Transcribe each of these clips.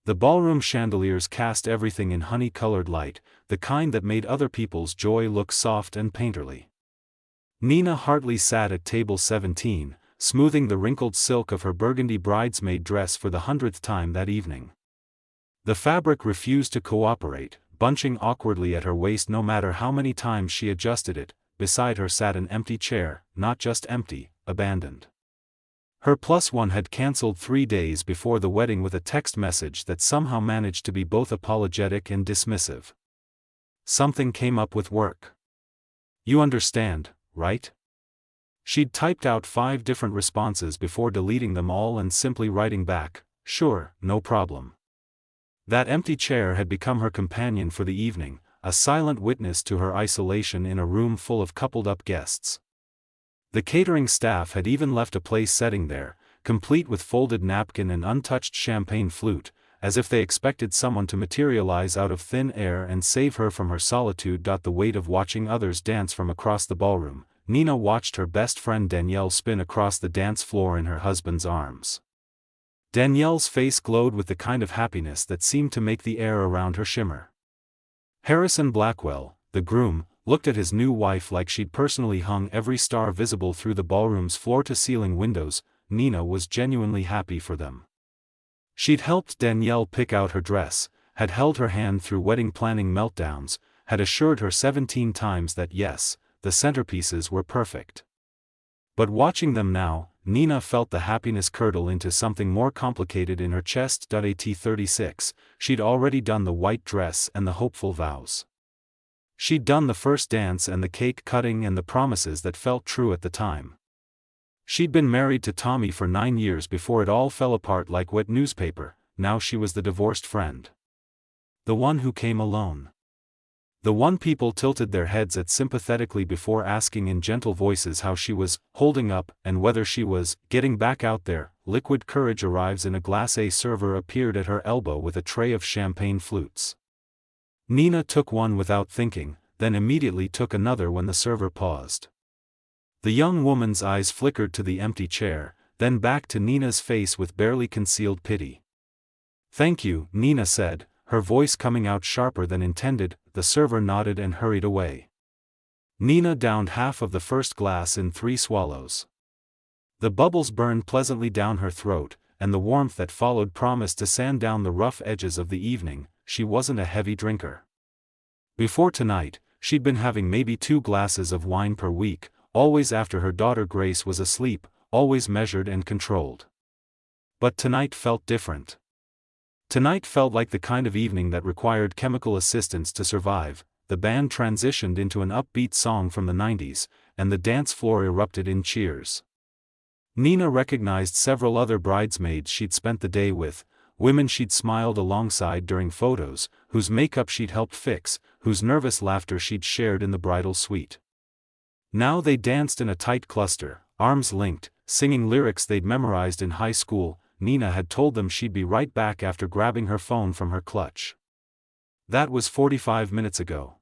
The ballroom chandeliers cast everything in honey-colored light, the kind that made other people's joy look soft and painterly. Nina Hartley sat at table 17, smoothing the wrinkled silk of her burgundy bridesmaid dress for the 100th time that evening. The fabric refused to cooperate, bunching awkwardly at her waist no matter how many times she adjusted it. Beside her sat an empty chair, not just empty, abandoned. Her +1 had cancelled 3 days before the wedding with a text message that somehow managed to be both apologetic and dismissive. Something came up with work. You understand, right? She'd typed out 5 different responses before deleting them all and simply writing back, sure, no problem. That empty chair had become her companion for the evening, a silent witness to her isolation in a room full of coupled-up guests. The catering staff had even left a place setting there, complete with folded napkin and untouched champagne flute, as if they expected someone to materialize out of thin air and save her from her solitude. The weight of watching others dance from across the ballroom, Nina watched her best friend Danielle spin across the dance floor in her husband's arms. Danielle's face glowed with the kind of happiness that seemed to make the air around her shimmer. Harrison Blackwell, the groom, looked at his new wife like she'd personally hung every star visible through the ballroom's floor-to-ceiling windows. Nina was genuinely happy for them. She'd helped Danielle pick out her dress, had held her hand through wedding planning meltdowns, had assured her 17 times that yes, the centerpieces were perfect. But watching them now, Nina felt the happiness curdle into something more complicated in her chest. At 36, she'd already done the white dress and the hopeful vows. She'd done the first dance and the cake cutting and the promises that felt true at the time. She'd been married to Tommy for 9 years before it all fell apart like wet newspaper. Now she was the divorced friend. The one who came alone. The one people tilted their heads at sympathetically before asking in gentle voices how she was holding up and whether she was getting back out there. Liquid courage arrives in a glass. A server appeared at her elbow with a tray of champagne flutes. Nina took one without thinking, then immediately took another when the server paused. The young woman's eyes flickered to the empty chair, then back to Nina's face with barely concealed pity. "Thank you," Nina said, her voice coming out sharper than intended. The server nodded and hurried away. Nina downed half of the first glass in 3 swallows. The bubbles burned pleasantly down her throat, and the warmth that followed promised to sand down the rough edges of the evening. She wasn't a heavy drinker. Before tonight, she'd been having maybe 2 glasses of wine per week, always after her daughter Grace was asleep, always measured and controlled. But tonight felt different. Tonight felt like the kind of evening that required chemical assistance to survive. The band transitioned into an upbeat song from the 90s, and the dance floor erupted in cheers. Nina recognized several other bridesmaids she'd spent the day with, women she'd smiled alongside during photos, whose makeup she'd helped fix, whose nervous laughter she'd shared in the bridal suite. Now they danced in a tight cluster, arms linked, singing lyrics they'd memorized in high school. Nina had told them she'd be right back after grabbing her phone from her clutch. That was 45 minutes ago.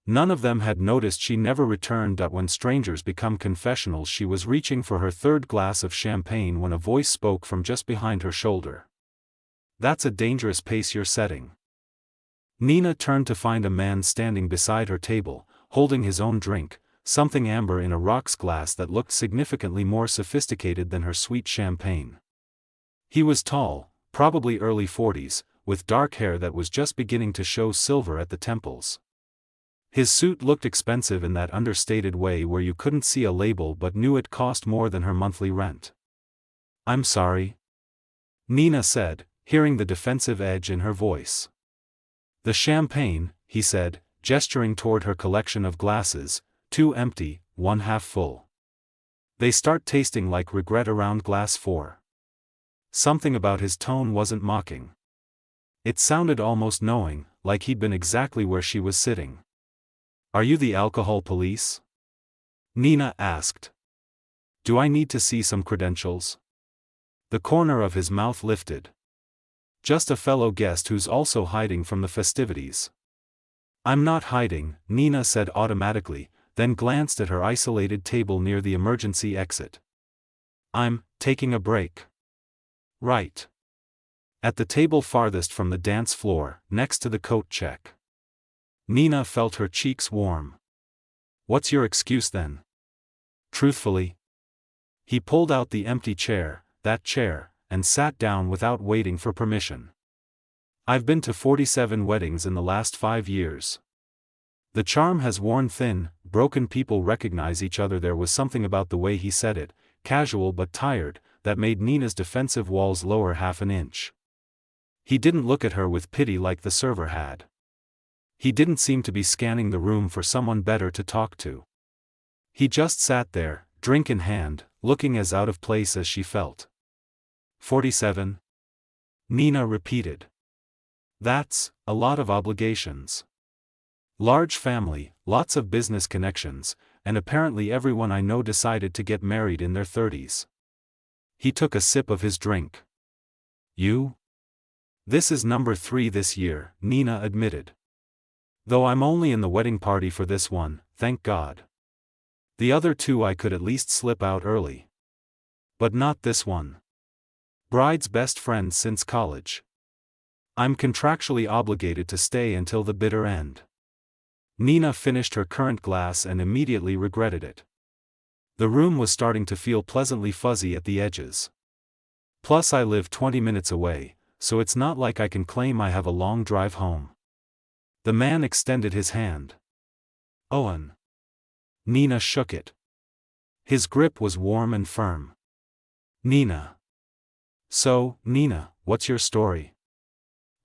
None of them had noticed she never returned. When strangers become confessionals, she was reaching for her 3rd glass of champagne when a voice spoke from just behind her shoulder. "That's a dangerous pace you're setting." Nina turned to find a man standing beside her table, holding his own drink, something amber in a rocks glass that looked significantly more sophisticated than her sweet champagne. He was tall, probably early 40s, with dark hair that was just beginning to show silver at the temples. His suit looked expensive in that understated way where you couldn't see a label but knew it cost more than her monthly rent. "I'm sorry," Nina said, hearing the defensive edge in her voice. "The champagne," he said, gesturing toward her collection of glasses, 2 empty, 1 half full. "They start tasting like regret around glass 4. Something about his tone wasn't mocking. It sounded almost knowing, like he'd been exactly where she was sitting. "Are you the alcohol police?" Nina asked. "Do I need to see some credentials?" The corner of his mouth lifted. "Just a fellow guest who's also hiding from the festivities." "I'm not hiding," Nina said automatically, then glanced at her isolated table near the emergency exit. "I'm taking a break." "Right. At the table farthest from the dance floor, next to the coat check. Nina felt her cheeks warm. What's your excuse then? Truthfully. He pulled out the empty chair, that chair, and sat down without waiting for permission. I've been to 47 weddings in the last 5 years. The charm has worn thin, broken people recognize each other. There was something about the way he said it, casual but tired, that made Nina's defensive walls lower half an inch. He didn't look at her with pity like the server had. He didn't seem to be scanning the room for someone better to talk to. He just sat there, drink in hand, looking as out of place as she felt. 47? Nina repeated. That's a lot of obligations. Large family, lots of business connections, and apparently everyone I know decided to get married in their 30s. He took a sip of his drink. You? This is number 3 this year, Nina admitted. Though I'm only in the wedding party for this one, thank God. The other 2 I could at least slip out early. But not this one. Bride's best friend since college. I'm contractually obligated to stay until the bitter end. Nina finished her current glass and immediately regretted it. The room was starting to feel pleasantly fuzzy at the edges. Plus I live 20 minutes away, so it's not like I can claim I have a long drive home. The man extended his hand. Owen. Nina shook it. His grip was warm and firm. Nina. So, Nina, what's your story?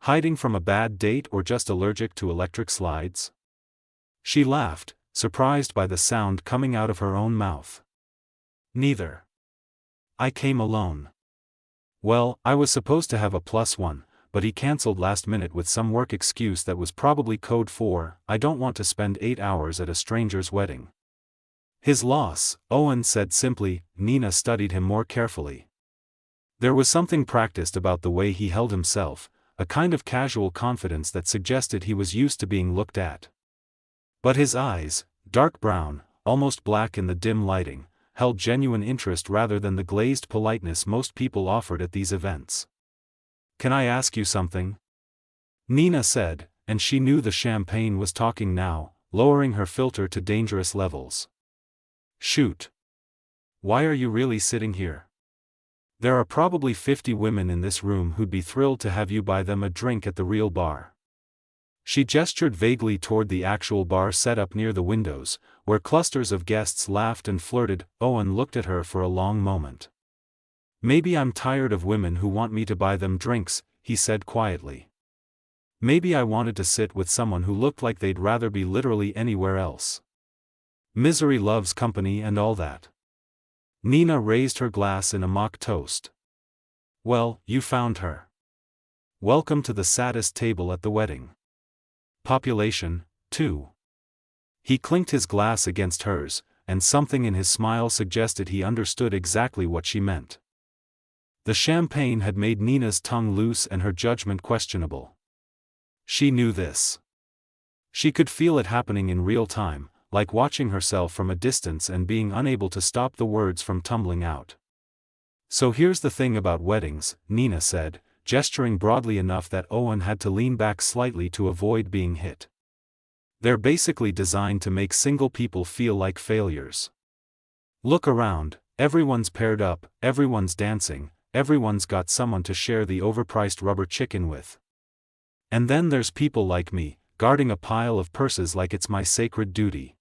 Hiding from a bad date or just allergic to electric slides? She laughed, surprised by the sound coming out of her own mouth. Neither. I came alone. Well, I was supposed to have a +1, but he cancelled last minute with some work excuse that was probably code for, I don't want to spend 8 hours at a stranger's wedding. His loss, Owen said simply. Nina studied him more carefully. There was something practiced about the way he held himself, a kind of casual confidence that suggested he was used to being looked at. But his eyes, dark brown, almost black in the dim lighting, held genuine interest rather than the glazed politeness most people offered at these events. Can I ask you something? Nina said, and she knew the champagne was talking now, lowering her filter to dangerous levels. Shoot. Why are you really sitting here? There are probably 50 women in this room who'd be thrilled to have you buy them a drink at the real bar. She gestured vaguely toward the actual bar set up near the windows, where clusters of guests laughed and flirted. Owen looked at her for a long moment. Maybe I'm tired of women who want me to buy them drinks, he said quietly. Maybe I wanted to sit with someone who looked like they'd rather be literally anywhere else. Misery loves company and all that. Nina raised her glass in a mock toast. Well, you found her. Welcome to the saddest table at the wedding. Population, 2. He clinked his glass against hers, and something in his smile suggested he understood exactly what she meant. The champagne had made Nina's tongue loose and her judgment questionable. She knew this. She could feel it happening in real time, like watching herself from a distance and being unable to stop the words from tumbling out. So here's the thing about weddings, Nina said, gesturing broadly enough that Owen had to lean back slightly to avoid being hit. They're basically designed to make single people feel like failures. Look around, everyone's paired up, everyone's dancing, everyone's got someone to share the overpriced rubber chicken with. And then there's people like me, guarding a pile of purses like it's my sacred duty.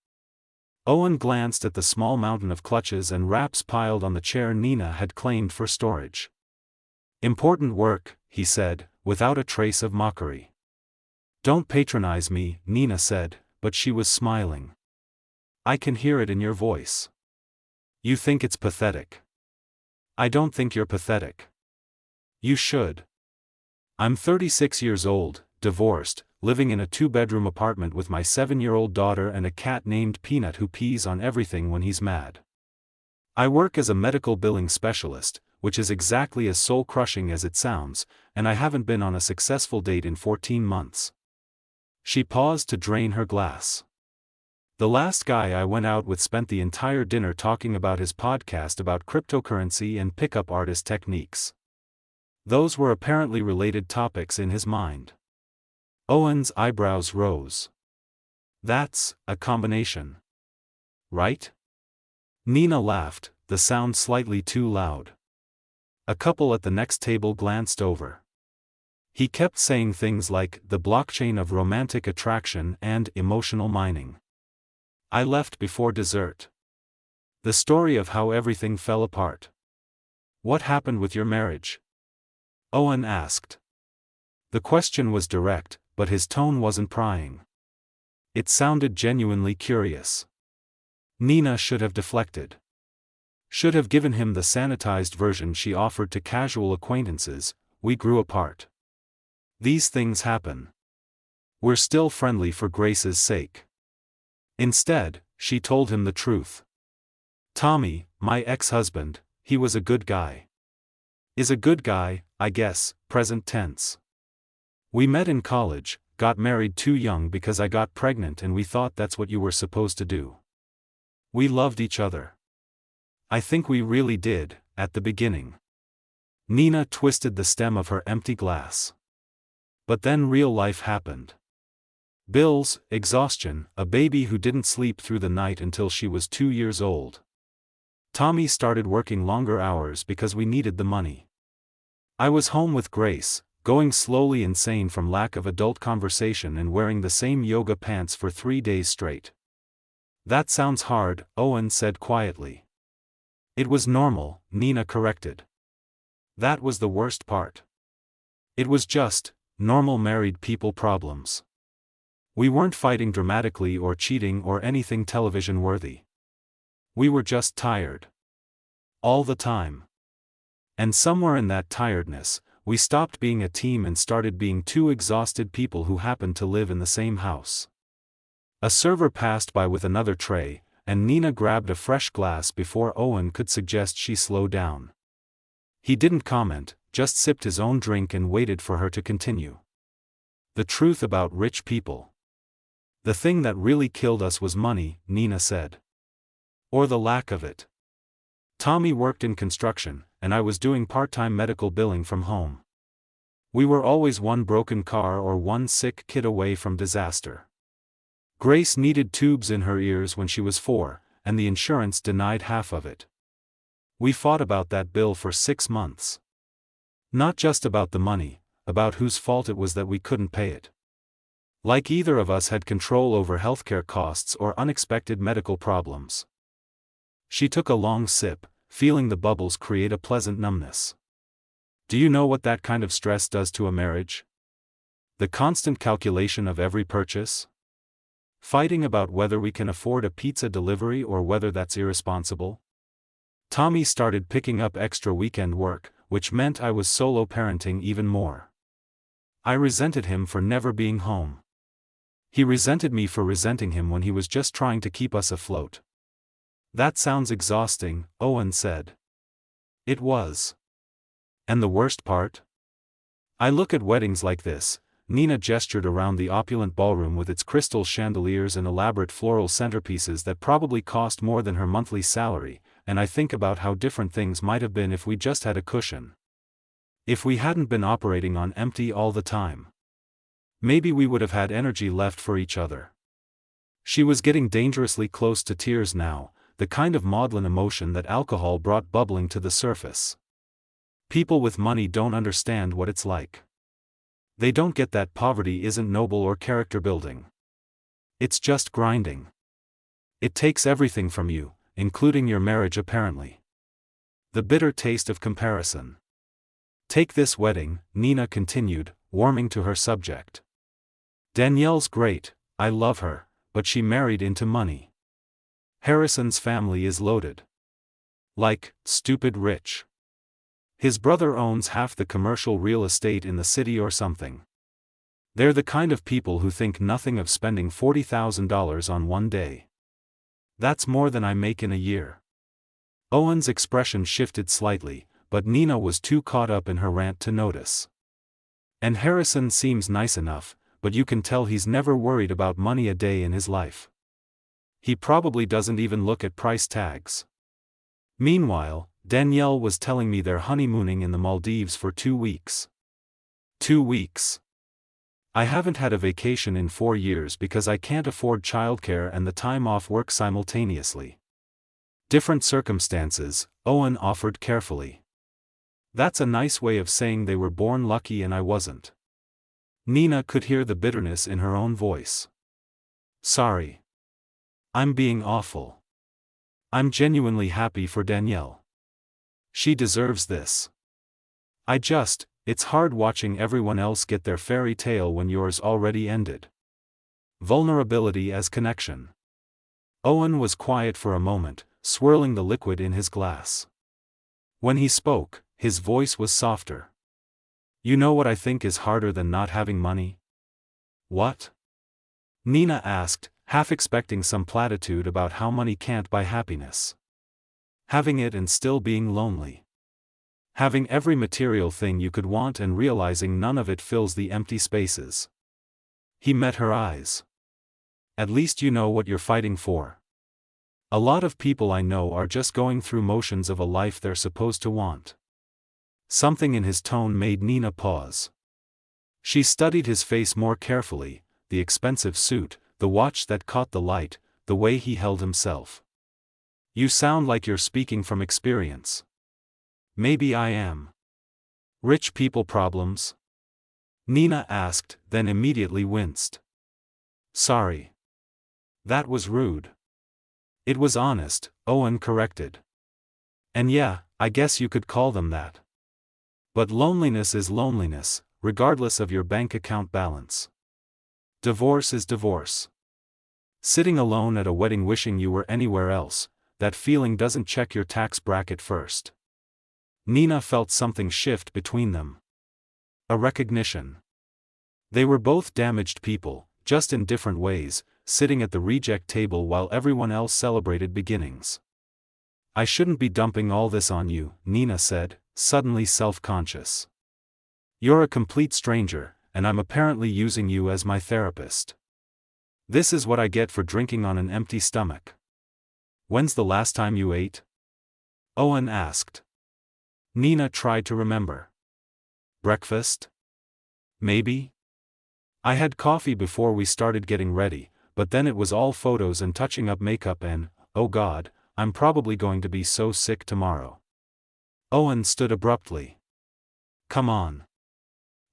Owen glanced at the small mountain of clutches and wraps piled on the chair Nina had claimed for storage. Important work, he said, without a trace of mockery. Don't patronize me, Nina said, but she was smiling. I can hear it in your voice. You think it's pathetic. I don't think you're pathetic. You should. I'm 36 years old, divorced, living in a 2-bedroom apartment with my 7-year-old daughter and a cat named Peanut who pees on everything when he's mad. I work as a medical billing specialist, which is exactly as soul-crushing as it sounds, and I haven't been on a successful date in 14 months. She paused to drain her glass. The last guy I went out with spent the entire dinner talking about his podcast about cryptocurrency and pickup artist techniques. Those were apparently related topics in his mind. Owen's eyebrows rose. That's a combination. Right? Nina laughed, the sound slightly too loud. A couple at the next table glanced over. He kept saying things like the blockchain of romantic attraction and emotional mining. I left before dessert. The story of how everything fell apart. What happened with your marriage? Owen asked. The question was direct, but his tone wasn't prying. It sounded genuinely curious. Nina should have deflected. Should have given him the sanitized version she offered to casual acquaintances. We grew apart. These things happen. We're still friendly for Grace's sake. Instead, she told him the truth. Tommy, my ex-husband, he was a good guy. Is a good guy, I guess, present tense. We met in college, got married too young because I got pregnant and we thought that's what you were supposed to do. We loved each other. I think we really did, at the beginning. Nina twisted the stem of her empty glass. But then real life happened. Bills, exhaustion, a baby who didn't sleep through the night until she was 2 years old. Tommy started working longer hours because we needed the money. I was home with Grace, going slowly insane from lack of adult conversation and wearing the same yoga pants for 3 days straight. That sounds hard, Owen said quietly. It was normal, Nina corrected. That was the worst part. It was just normal married people problems. We weren't fighting dramatically or cheating or anything television-worthy. We were just tired. All the time. And somewhere in that tiredness, we stopped being a team and started being two exhausted people who happened to live in the same house. A server passed by with another tray, and Nina grabbed a fresh glass before Owen could suggest she slow down. He didn't comment, just sipped his own drink and waited for her to continue. The truth about rich people. The thing that really killed us was money, Nina said. Or the lack of it. Tommy worked in construction, and I was doing part-time medical billing from home. We were always one broken car or one sick kid away from disaster. Grace needed tubes in her ears when she was 4, and the insurance denied half of it. We fought about that bill for 6 months. Not just about the money, about whose fault it was that we couldn't pay it. Like either of us had control over healthcare costs or unexpected medical problems. She took a long sip, feeling the bubbles create a pleasant numbness. Do you know what that kind of stress does to a marriage? The constant calculation of every purchase? Fighting about whether we can afford a pizza delivery or whether that's irresponsible? Tommy started picking up extra weekend work, which meant I was solo parenting even more. I resented him for never being home. He resented me for resenting him when he was just trying to keep us afloat. That sounds exhausting, Owen said. It was. And the worst part? I look at weddings like this. Nina gestured around the opulent ballroom with its crystal chandeliers and elaborate floral centerpieces that probably cost more than her monthly salary, and I think about how different things might have been if we just had a cushion. If we hadn't been operating on empty all the time. Maybe we would have had energy left for each other. She was getting dangerously close to tears now, the kind of maudlin emotion that alcohol brought bubbling to the surface. People with money don't understand what it's like. They don't get that poverty isn't noble or character building. It's just grinding. It takes everything from you, including your marriage apparently. The bitter taste of comparison. Take this wedding, Nina continued, warming to her subject. Danielle's great, I love her, but she married into money. Harrison's family is loaded. Like, stupid rich. His brother owns half the commercial real estate in the city or something. They're the kind of people who think nothing of spending $40,000 on one day. That's more than I make in a year. Owen's expression shifted slightly, but Nina was too caught up in her rant to notice. And Harrison seems nice enough, but you can tell he's never worried about money a day in his life. He probably doesn't even look at price tags. Meanwhile, Danielle was telling me they're honeymooning in the Maldives for 2 weeks. 2 weeks. I haven't had a vacation in 4 years because I can't afford childcare and the time off work simultaneously. Different circumstances, Owen offered carefully. That's a nice way of saying they were born lucky and I wasn't. Nina could hear the bitterness in her own voice. Sorry. I'm being awful. I'm genuinely happy for Danielle. She deserves this. It's hard watching everyone else get their fairy tale when yours already ended. Vulnerability as connection. Owen was quiet for a moment, swirling the liquid in his glass. When he spoke, his voice was softer. You know what I think is harder than not having money? What? Nina asked, half expecting some platitude about how money can't buy happiness. Having it and still being lonely. Having every material thing you could want and realizing none of it fills the empty spaces. He met her eyes. At least you know what you're fighting for. A lot of people I know are just going through motions of a life they're supposed to want. Something in his tone made Nina pause. She studied his face more carefully, the expensive suit, the watch that caught the light, the way he held himself. You sound like you're speaking from experience. Maybe I am. Rich people problems? Nina asked, then immediately winced. Sorry. That was rude. It was honest, Owen corrected. And yeah, I guess you could call them that. But loneliness is loneliness, regardless of your bank account balance. Divorce is divorce. Sitting alone at a wedding wishing you were anywhere else, that feeling doesn't check your tax bracket first. Nina felt something shift between them. A recognition. They were both damaged people, just in different ways, sitting at the reject table while everyone else celebrated beginnings. I shouldn't be dumping all this on you, Nina said, suddenly self-conscious. You're a complete stranger, and I'm apparently using you as my therapist. This is what I get for drinking on an empty stomach. When's the last time you ate? Owen asked. Nina tried to remember. Breakfast? Maybe? I had coffee before we started getting ready, but then it was all photos and touching up makeup and, oh God, I'm probably going to be so sick tomorrow. Owen stood abruptly. Come on.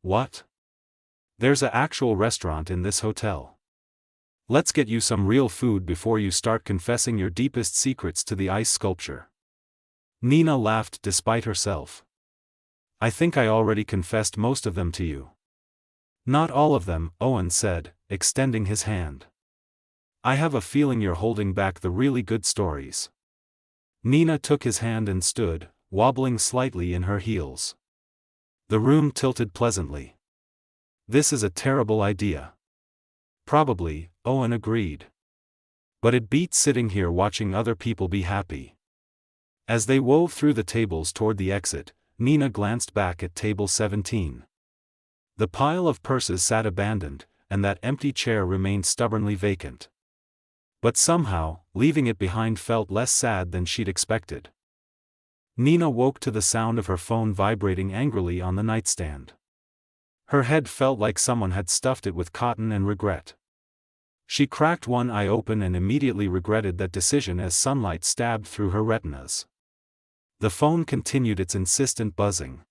What? There's an actual restaurant in this hotel. Let's get you some real food before you start confessing your deepest secrets to the ice sculpture. Nina laughed despite herself. I think I already confessed most of them to you. Not all of them, Owen said, extending his hand. I have a feeling you're holding back the really good stories. Nina took his hand and stood, wobbling slightly in her heels. The room tilted pleasantly. This is a terrible idea. Probably, Owen agreed. But it beats sitting here watching other people be happy. As they wove through the tables toward the exit, Nina glanced back at table 17. The pile of purses sat abandoned, and that empty chair remained stubbornly vacant. But somehow, leaving it behind felt less sad than she'd expected. Nina woke to the sound of her phone vibrating angrily on the nightstand. Her head felt like someone had stuffed it with cotton and regret. She cracked one eye open and immediately regretted that decision as sunlight stabbed through her retinas. The phone continued its insistent buzzing.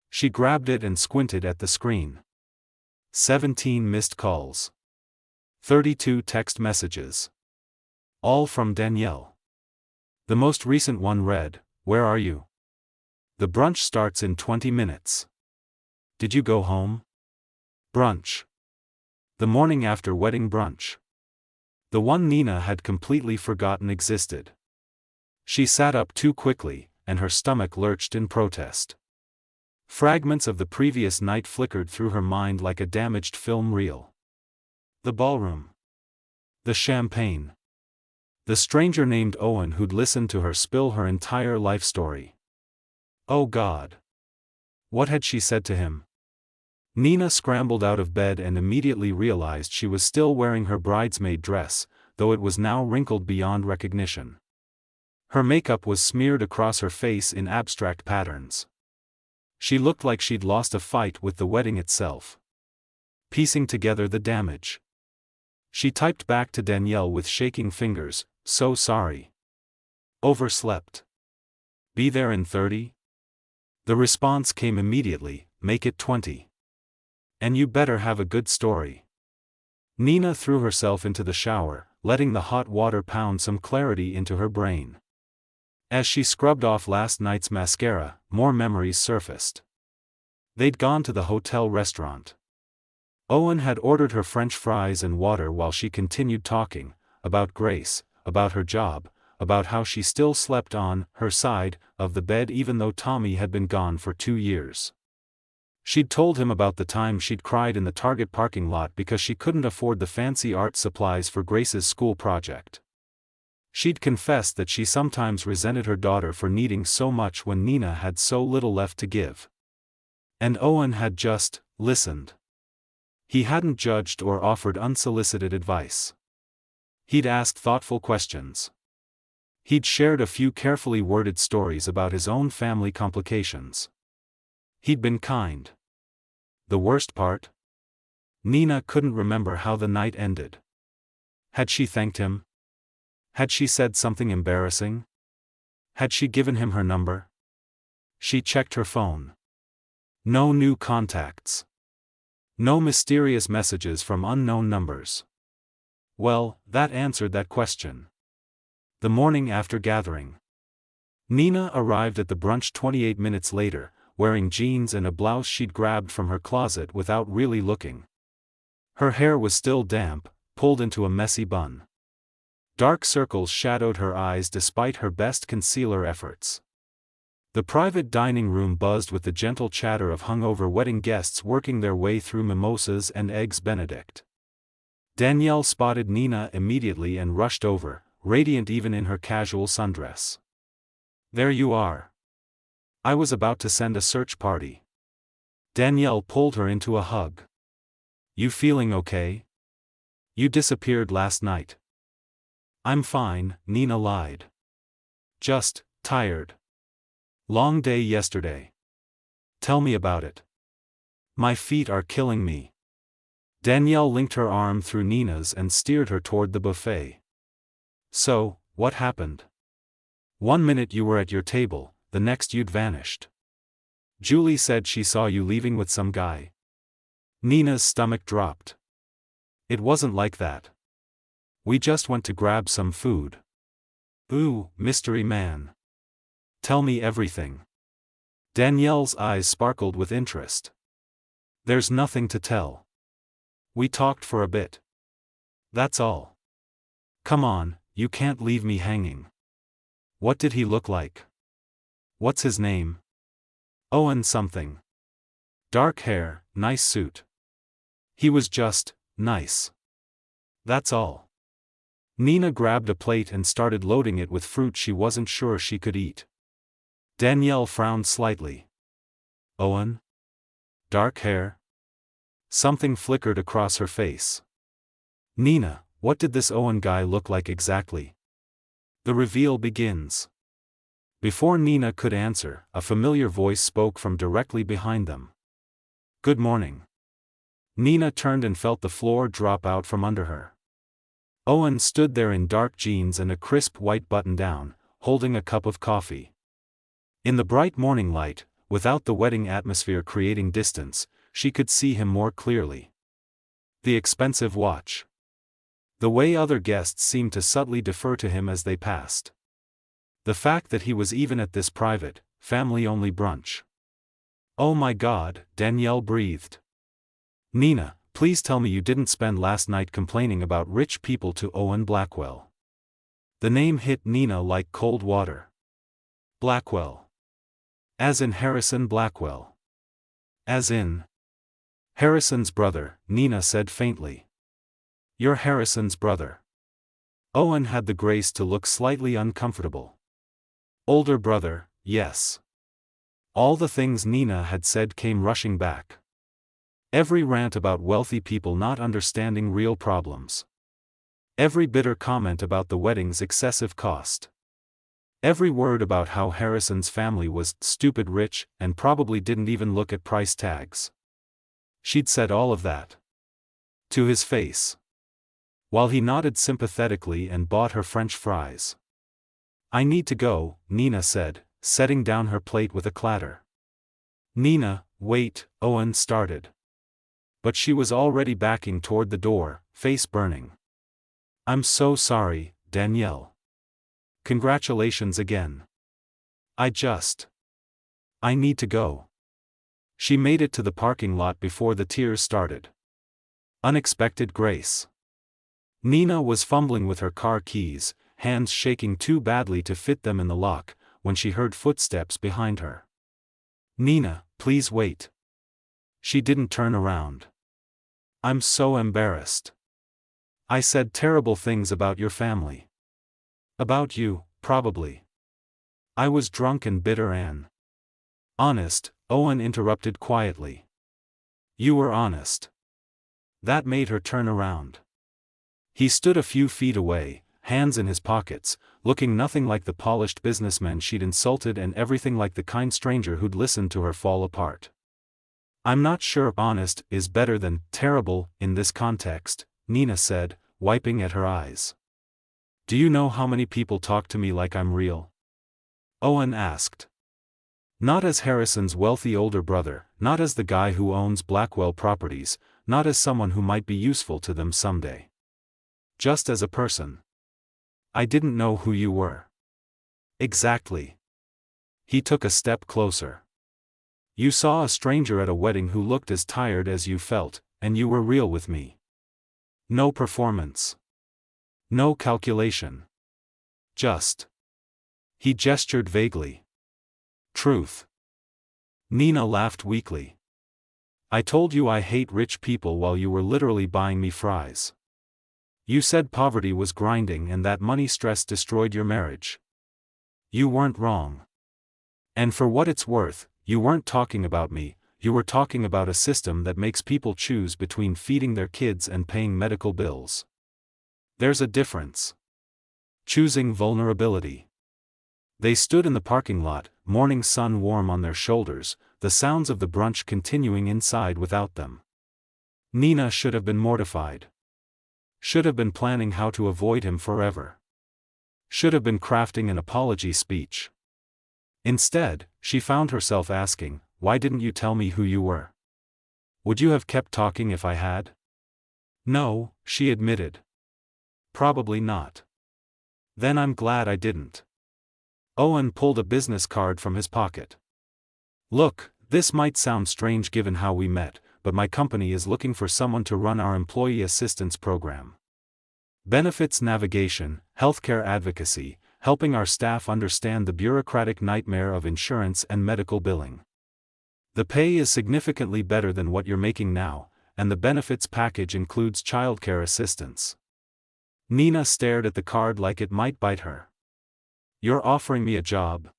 She grabbed it and squinted at the screen. 17 missed calls. 32 text messages. All from Danielle. The most recent one read, "Where are you? The brunch starts in 20 minutes. Did you go home? Brunch. The morning after wedding brunch." The one Nina had completely forgotten existed. She sat up too quickly, and her stomach lurched in protest. Fragments of the previous night flickered through her mind like a damaged film reel. The ballroom. The champagne. The stranger named Owen who'd listened to her spill her entire life story. Oh God. What had she said to him? Nina scrambled out of bed and immediately realized she was still wearing her bridesmaid dress, though it was now wrinkled beyond recognition. Her makeup was smeared across her face in abstract patterns. She looked like she'd lost a fight with the wedding itself. Piecing together the damage, she typed back to Danielle with shaking fingers, "So sorry. Overslept. Be there in 30? The response came immediately, "Make it 20. And you better have a good story." Nina threw herself into the shower, letting the hot water pound some clarity into her brain. As she scrubbed off last night's mascara, more memories surfaced. They'd gone to the hotel restaurant. Owen had ordered her French fries and water while she continued talking, about Grace, about her job, about how she still slept on her side of the bed even though Tommy had been gone for 2 years. She'd told him about the time she'd cried in the Target parking lot because she couldn't afford the fancy art supplies for Grace's school project. She'd confessed that she sometimes resented her daughter for needing so much when Nina had so little left to give. And Owen had just listened. He hadn't judged or offered unsolicited advice. He'd asked thoughtful questions. He'd shared a few carefully worded stories about his own family complications. He'd been kind. The worst part? Nina couldn't remember how the night ended. Had she thanked him? Had she said something embarrassing? Had she given him her number? She checked her phone. No new contacts. No mysterious messages from unknown numbers. Well, that answered that question. The morning after gathering. Nina arrived at the brunch 28 minutes later, wearing jeans and a blouse she'd grabbed from her closet without really looking. Her hair was still damp, pulled into a messy bun. Dark circles shadowed her eyes despite her best concealer efforts. The private dining room buzzed with the gentle chatter of hungover wedding guests working their way through mimosas and eggs Benedict. Danielle spotted Nina immediately and rushed over, radiant even in her casual sundress. "There you are. I was about to send a search party." Danielle pulled her into a hug. "You feeling okay? You disappeared last night." "I'm fine," Nina lied. "Just tired. Long day yesterday." "Tell me about it." "My feet are killing me." Danielle linked her arm through Nina's and steered her toward the buffet. "So, what happened? One minute you were at your table, the next you'd vanished. Julie said she saw you leaving with some guy." Nina's stomach dropped. "It wasn't like that. We just went to grab some food." "Ooh, mystery man. Tell me everything." Danielle's eyes sparkled with interest. "There's nothing to tell. We talked for a bit. That's all. Come on, you can't leave me hanging. What did he look like? What's his name?" "Owen something. Dark hair, nice suit. He was just nice. That's all." Nina grabbed a plate and started loading it with fruit she wasn't sure she could eat. Danielle frowned slightly. "Owen? Dark hair?" Something flickered across her face. "Nina, what did this Owen guy look like exactly?" The reveal begins. Before Nina could answer, a familiar voice spoke from directly behind them. "Good morning." Nina turned and felt the floor drop out from under her. Owen stood there in dark jeans and a crisp white button-down, holding a cup of coffee. In the bright morning light, without the wedding atmosphere creating distance, she could see him more clearly. The expensive watch. The way other guests seemed to subtly defer to him as they passed. The fact that he was even at this private, family-only brunch. "Oh my God," Danielle breathed. "Nina, please tell me you didn't spend last night complaining about rich people to Owen Blackwell." The name hit Nina like cold water. Blackwell. As in Harrison Blackwell. As in Harrison's brother, Nina said faintly. "You're Harrison's brother." Owen had the grace to look slightly uncomfortable. "Older brother, yes." All the things Nina had said came rushing back. Every rant about wealthy people not understanding real problems. Every bitter comment about the wedding's excessive cost. Every word about how Harrison's family was stupid rich and probably didn't even look at price tags. She'd said all of that to his face, while he nodded sympathetically and bought her French fries. "I need to go," Nina said, setting down her plate with a clatter. "Nina, wait," Owen started. But she was already backing toward the door, face burning. "I'm so sorry, Danielle. Congratulations again. I need to go." She made it to the parking lot before the tears started. Unexpected grace. Nina was fumbling with her car keys, hands shaking too badly to fit them in the lock, when she heard footsteps behind her. "Nina, please wait." She didn't turn around. "I'm so embarrassed. I said terrible things about your family. About you, probably. I was drunk and bitter and..." "Honest," Owen interrupted quietly. "You were honest." That made her turn around. He stood a few feet away, hands in his pockets, looking nothing like the polished businessman she'd insulted and everything like the kind stranger who'd listened to her fall apart. "I'm not sure honest is better than terrible in this context," Nina said, wiping at her eyes. "Do you know how many people talk to me like I'm real?" Owen asked. Not as Harrison's wealthy older brother, not as the guy who owns Blackwell Properties, not as someone who might be useful to them someday. Just as a person. "I didn't know who you were." "Exactly." He took a step closer. "You saw a stranger at a wedding who looked as tired as you felt, and you were real with me. No performance. No calculation. Just..." He gestured vaguely. "Truth." Nina laughed weakly. "I told you I hate rich people while you were literally buying me fries. You said poverty was grinding and that money stress destroyed your marriage. You weren't wrong. And for what it's worth, you weren't talking about me, you were talking about a system that makes people choose between feeding their kids and paying medical bills. There's a difference. Choosing vulnerability." They stood in the parking lot, morning sun warm on their shoulders, the sounds of the brunch continuing inside without them. Nina should have been mortified. Should have been planning how to avoid him forever. Should have been crafting an apology speech. Instead, she found herself asking, "Why didn't you tell me who you were? Would you have kept talking if I had?" "No," she admitted. "Probably not." "Then I'm glad I didn't." Owen pulled a business card from his pocket. "Look, this might sound strange given how we met, but my company is looking for someone to run our employee assistance program. Benefits navigation, healthcare advocacy, helping our staff understand the bureaucratic nightmare of insurance and medical billing. The pay is significantly better than what you're making now, and the benefits package includes childcare assistance." Nina stared at the card like it might bite her. "You're offering me a job?"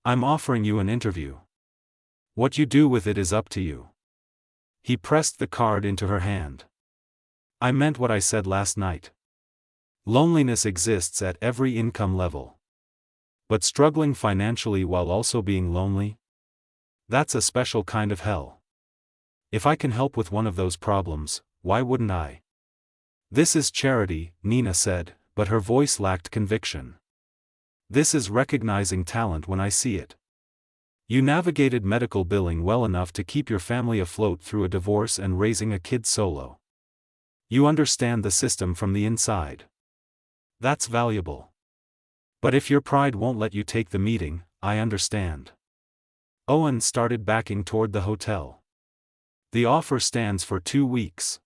"I'm offering you an interview. What you do with it is up to you." He pressed the card into her hand. "I meant what I said last night. Loneliness exists at every income level. But struggling financially while also being lonely? That's a special kind of hell. If I can help with one of those problems, why wouldn't I?" "This is charity," Nina said, but her voice lacked conviction. "This is recognizing talent when I see it. You navigated medical billing well enough to keep your family afloat through a divorce and raising a kid solo. You understand the system from the inside. That's valuable. But if your pride won't let you take the meeting, I understand." Owen started backing toward the hotel. "The offer stands for 2 weeks.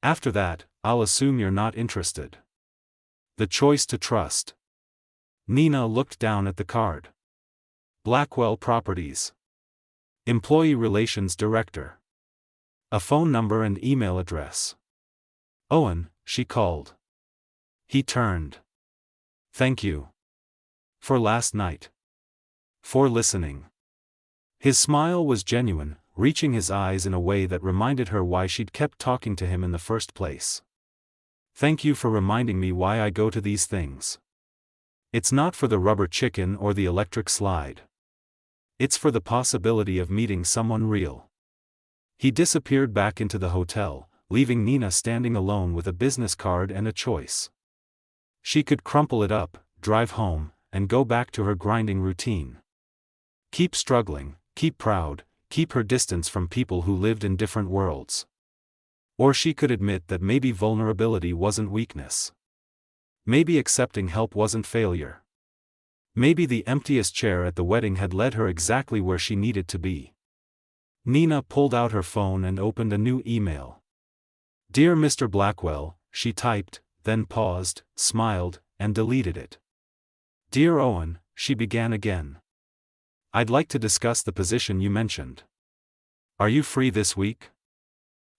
After that, I'll assume you're not interested." The choice to trust. Nina looked down at the card. Blackwell Properties. Employee Relations Director. A phone number and email address. "Owen," she called. He turned. "Thank you. For last night. For listening." His smile was genuine, reaching his eyes in a way that reminded her why she'd kept talking to him in the first place. "Thank you for reminding me why I go to these things. It's not for the rubber chicken or the electric slide. It's for the possibility of meeting someone real. He disappeared back into the hotel, leaving Nina standing alone with a business card and a choice. She could crumple it up, drive home, and go back to her grinding routine. Keep struggling, keep proud, keep her distance from people who lived in different worlds. Or she could admit that maybe vulnerability wasn't weakness. Maybe accepting help wasn't failure. Maybe the emptiest chair at the wedding had led her exactly where she needed to be. Nina pulled out her phone and opened a new email. "Dear Mr. Blackwell," she typed, then paused, smiled, and deleted it. "Dear Owen," she began again. "I'd like to discuss the position you mentioned. Are you free this week?"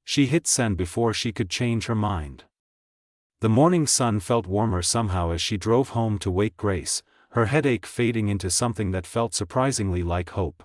She hit send before she could change her mind. The morning sun felt warmer somehow as she drove home to wake Grace, her headache fading into something that felt surprisingly like hope.